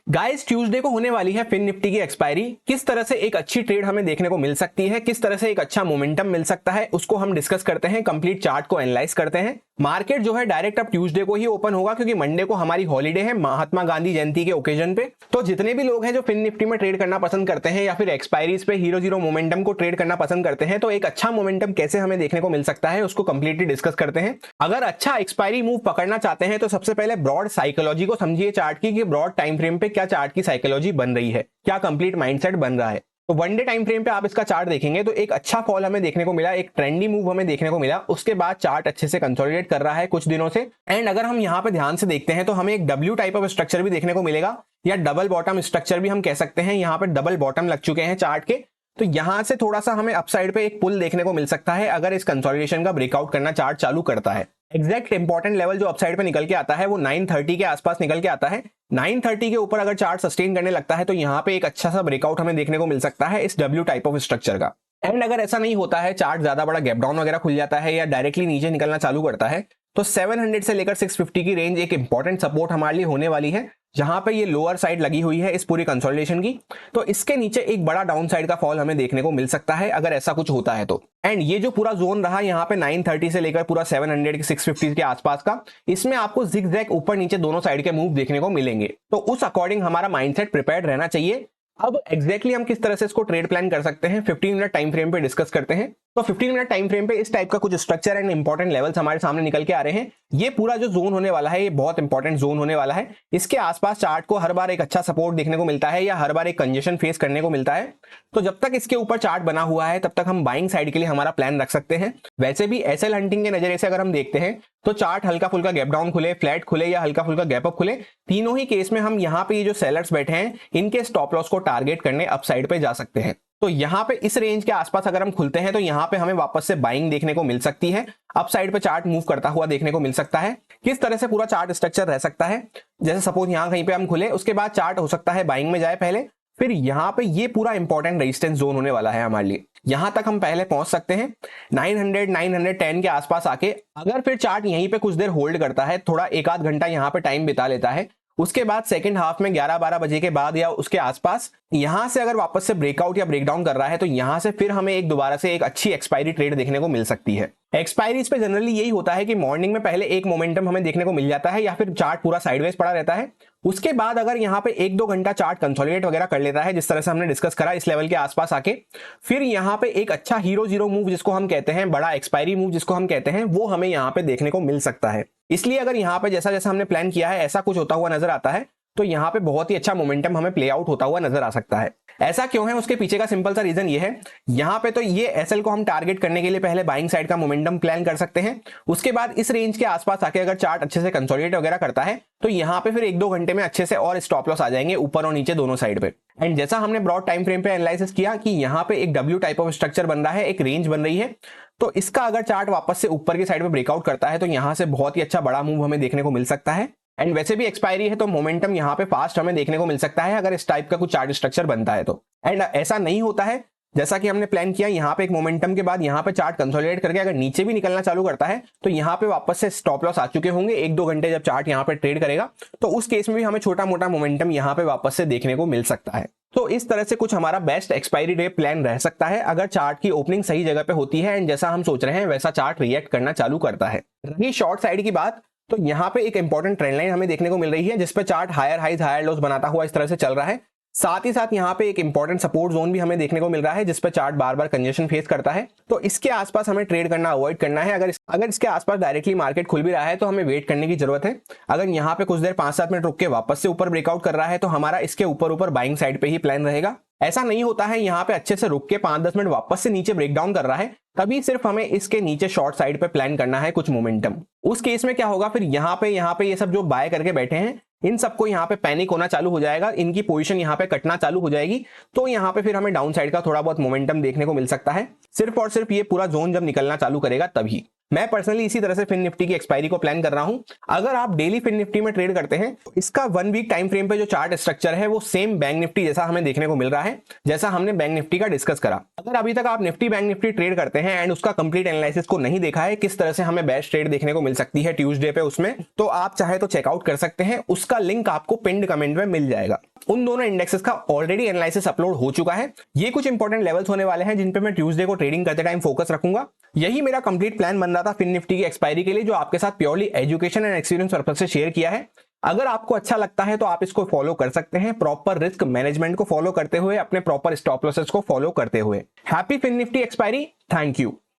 Guys Tuesday को होने वाली है फिन निफ्टी की एक्सपायरी। किस तरह से एक अच्छी ट्रेड हमें देखने को मिल सकती है, किस तरह से एक अच्छा मोमेंटम मिल सकता है, उसको हम डिस्कस करते हैं, कंप्लीट चार्ट को एनालाइज करते हैं। मार्केट जो है डायरेक्ट अब ट्यूसडे को ही ओपन होगा क्योंकि मंडे को हमारी हॉलीडे है महात्मा गांधी जयंती के ओकेजन पे। तो जितने भी लोग हैं जो फिन निफ्टी में ट्रेड करना पसंद करते हैं या फिर एक्सपायरीज पे हीरो जीरो मोमेंटम को ट्रेड करना पसंद करते हैं, तो एक अच्छा मोमेंटम कैसे हमें देखने को मिल सकता है उसको कंप्लीटली डिस्कस करते हैं। अगर अच्छा एक्सपायरी मूव पकड़ना चाहते हैं तो सबसे पहले ब्रॉड साइकोलॉजी को समझिए चार्ट की, कि ब्रॉड टाइम फ्रेम पे क्या चार्ट की साइकोलॉजी बन रही है, क्या कंप्लीट माइंडसेट बन रहा है। तो वन डे टाइम फ्रेम पे आप इसका चार्ट देखेंगे तो एक अच्छा फॉल हमें देखने को मिला, एक ट्रेंडी मूव हमें देखने को मिला। उसके बाद चार्ट अच्छे से कंसोलिडेट कर रहा है कुछ दिनों से। एंड अगर हम यहाँ पे ध्यान से देखते हैं तो हमें एक डब्ल्यू टाइप ऑफ स्ट्रक्चर भी देखने को मिलेगा, या डबल बॉटम स्ट्रक्चर भी हम कह सकते हैं। यहाँ पे डबल बॉटम लग चुके हैं चार्ट के, तो यहां से थोड़ा सा हमें अपसाइड पे एक पुल देखने को मिल सकता है अगर इस कंसोलिडेशन का ब्रेकआउट करना चार्ट चालू करता है। एग्जैक्ट इंपॉर्टेंट लेवल जो अपसाइड पे निकल के आता है वो 930 के आसपास निकल के आता है। 930 के ऊपर अगर चार्ट सस्टेन करने लगता है तो यहाँ पे एक अच्छा सा ब्रेकआउट हमें देखने को मिल सकता है इस डब्ल्यू टाइप ऑफ स्ट्रक्चर का। एंड अगर ऐसा नहीं होता है, चार्ट ज्यादा बड़ा गैप डाउन वगैरह खुल जाता है या डायरेक्टली नीचे निकलना चालू करता है, तो 700 से लेकर 650 की रेंज एक इंपॉर्टेंट सपोर्ट हमारे लिए होने वाली है, जहां पे ये लोअर साइड लगी हुई है इस पूरी कंसोलिडेशन की। तो इसके नीचे एक बड़ा डाउन साइड का फॉल हमें देखने को मिल सकता है अगर ऐसा कुछ होता है तो। एंड ये जो पूरा जोन रहा यहाँ पे 930 से लेकर पूरा 700 के 650 के आसपास का, इसमें आपको जिगजैग ऊपर नीचे दोनों साइड के मूव देखने को मिलेंगे। तो उस अकॉर्डिंग हमारा माइंडसेट प्रिपेयर्ड रहना चाहिए। अब एग्जैक्टली हम किस तरह से इसको ट्रेड प्लान कर सकते हैं 15 मिनट टाइम फ्रेम पे डिस्कस करते हैं। तो 15 मिनट टाइम फ्रेम पे इस टाइप का कुछ स्ट्रक्चर एंड इंपॉर्टेंट लेवल्स हमारे सामने निकल के आ रहे हैं। ये पूरा जो जोन होने वाला है ये बहुत इंपॉर्टेंट जोन होने वाला है। इसके आसपास चार्ट को हर बार एक अच्छा सपोर्ट देखने को मिलता है या हर बार एक कंजेशन फेस करने को मिलता है। तो जब तक इसके ऊपर चार्ट बना हुआ है तब तक हम बाइंग साइड के लिए हमारा प्लान रख सकते हैं। वैसे भी एसएल हंटिंग के नजरिए से अगर हम देखते हैं तो चार्ट हल्का फुल्का गैप डाउन खुले, फ्लैट खुले या हल्का फुल्का गैप अप खुले, तीनों ही केस में हम यहाँ पे ये जो सेलर्स बैठे हैं इनके स्टॉप लॉस को टारगेट करने अपसाइड पे जा सकते हैं। तो यहाँ पे इस रेंज के आसपास अगर हम खुलते हैं तो यहाँ पे हमें वापस से बाइंग देखने को मिल सकती है, अपसाइड पे चार्ट मूव करता हुआ देखने को मिल सकता है। किस तरह से पूरा चार्ट स्ट्रक्चर रह सकता है, जैसे सपोज यहाँ कहीं पे हम खुले, उसके बाद चार्ट हो सकता है बाइंग में जाए पहले, फिर यहाँ पे ये पूरा इंपॉर्टेंट रेजिस्टेंस जोन होने वाला है हमारे लिए। यहां तक हम पहले पहुंच सकते हैं 900 910 के आसपास आके। अगर फिर चार्ट यहीं पे कुछ देर होल्ड करता है, थोड़ा एक आध घंटा यहाँ पे टाइम बिता लेता है, उसके बाद सेकंड हाफ में 11-12 बजे के बाद या उसके आसपास यहां से अगर वापस से ब्रेकआउट या ब्रेकडाउन कर रहा है तो यहां से फिर हमें एक दोबारा से एक अच्छी एक्सपायरी ट्रेड देखने को मिल सकती है। एक्सपायरीज पे जनरली यही होता है कि मॉर्निंग में पहले एक मोमेंटम हमें देखने को मिल जाता है या फिर चार्ट पूरा साइडवेज पड़ा रहता है। उसके बाद अगर यहाँ पे 1-2 घंटा चार्ट कंसोलिडेट वगैरह कर लेता है जिस तरह से हमने डिस्कस करा इस लेवल के आसपास आके, फिर यहाँ पे एक अच्छा हीरो जीरो मूव जिसको हम कहते हैं, बड़ा एक्सपायरी मूव जिसको हम कहते हैं, वो हमें यहाँ पे देखने को मिल सकता है। इसलिए अगर यहाँ पे जैसा जैसा हमने प्लान किया है ऐसा कुछ होता हुआ नजर आता है तो यहाँ पे बहुत ही अच्छा मोमेंटम हमें प्ले आउट होता हुआ नजर आ सकता है। ऐसा क्यों है उसके पीछे का सिंपल सा रीजन ये है, यहाँ पे तो ये एसएल को हम टारगेट करने के लिए पहले बाइंग साइड का मोमेंटम प्लान कर सकते हैं। उसके बाद इस रेंज के आसपास आके अगर चार्ट अच्छे से कंसोलिडेट वगैरह करता है तो यहाँ पे फिर 1-2 घंटे में अच्छे से और स्टॉप लॉस आ जाएंगे ऊपर और नीचे दोनों साइड पे। एंड जैसा हमने ब्रॉड टाइम फ्रेम पे एनालिसिस किया कि यहाँ पे एक डब्ल्यू टाइप ऑफ स्ट्रक्चर बन रहा है, एक रेंज बन रही है, तो इसका अगर चार्ट वापस से ऊपर की साइड पे ब्रेकआउट करता है तो यहाँ से बहुत ही अच्छा बड़ा मूव हमें देखने को मिल सकता है। एंड वैसे भी एक्सपायरी है तो मोमेंटम यहाँ पे फास्ट हमें देखने को मिल सकता है अगर इस टाइप का कुछ चार्ट स्ट्रक्चर बनता है तो। एंड ऐसा नहीं होता है जैसा कि हमने प्लान किया, यहाँ पे एक मोमेंटम के बाद यहाँ पे चार्ट कंसोलिडेट करके अगर नीचे भी निकलना चालू करता है तो यहाँ पे वापस से स्टॉप लॉस आ चुके होंगे 1-2 घंटे जब चार्ट यहाँ पे ट्रेड करेगा, तो उस केस में भी हमें छोटा मोटा मोमेंटम यहाँ पे वापस से देखने को मिल सकता है। तो इस तरह से कुछ हमारा बेस्ट एक्सपायरी डे प्लान रह सकता है अगर चार्ट की ओपनिंग सही जगह पे होती है एंड जैसा हम सोच रहे हैं वैसा चार्ट रिएक्ट करना चालू करता है। रही शॉर्ट साइड की बात, तो यहाँ पे एक इंपॉर्टेंट ट्रेंड लाइन हमें देखने को मिल रही है जिसपे chart higher highs higher lows बनाता हुआ इस तरह से चल रहा है। साथ ही साथ यहाँ पे एक इंपॉर्टेंट सपोर्ट जोन भी हमें देखने को मिल रहा है जिसपे चार्ट बार बार कंजेशन फेस करता है। तो इसके आसपास हमें ट्रेड करना अवॉइड करना है। अगर इसके आसपास डायरेक्टली मार्केट खुल भी रहा है तो हमें वेट करने की जरूरत है। अगर यहाँ पे कुछ देर 5-7 मिनट रुक के वापस से ऊपर ब्रेकआउट कर रहा है तो हमारा इसके ऊपर बाइंग साइड पे ही प्लान रहेगा। ऐसा नहीं होता है यहाँ पे अच्छे से रुक के 5-10 मिनट वापस से नीचे ब्रेकडाउन कर रहा है तभी सिर्फ हमें इसके नीचे शॉर्ट साइड पे प्लान करना है कुछ मोमेंटम। उस केस में क्या होगा, फिर यहाँ पे ये सब जो बाय करके बैठे हैं इन सबको यहाँ पे पैनिक होना चालू हो जाएगा, इनकी पोजीशन यहाँ पे कटना चालू हो जाएगी, तो यहाँ पे फिर हमें डाउन साइड का थोड़ा बहुत मोमेंटम देखने को मिल सकता है, सिर्फ और सिर्फ ये पूरा जोन जब निकलना चालू करेगा तभी। मैं पर्सनली इसी तरह से फिन निफ्टी की एक्सपायरी को प्लान कर रहा हूं। अगर आप डेली फिन निफ्टी में ट्रेड करते हैं तो इसका 1 वीक टाइम फ्रेम पे जो चार्ट स्ट्रक्चर है वो सेम बैंक निफ्टी जैसा हमें देखने को मिल रहा है, जैसा हमने बैंक निफ्टी का डिस्कस करा। अगर अभी तक आप निफ्टी बैंक निफ्टी ट्रेड करते हैं एंड उसका कंप्लीट एनालिसिस को नहीं देखा है, किस तरह से हमें बेस्ट ट्रेड देखने को मिल सकती है ट्यूसडे पे उसमें, तो आप चाहे तो चेकआउट कर सकते हैं। उसका लिंक आपको पिन्ड कमेंट में मिल जाएगा। उन दोनों इंडेक्सेस का ऑलरेडी एनालिसिस अपलोड हो चुका है। ये कुछ इंपॉर्टेंट लेवल्स होने वाले हैं जिन पे मैं ट्यूसडे को ट्रेडिंग करते टाइम फोकस रखूंगा। यही मेरा कंप्लीट प्लान बन रहा था फिन निफ्टी की एक्सपायरी के लिए, जो आपके साथ purely education and experience purpose से शेयर किया है। अगर आपको अच्छा लगता है तो आप इसको फॉलो कर सकते हैं, प्रॉपर रिस्क मैनेजमेंट को फॉलो करते हुए, अपने प्रॉपर स्टॉप लॉसेस को फॉलो करते हुए। Happy Fin Nifty expiry. Thank you.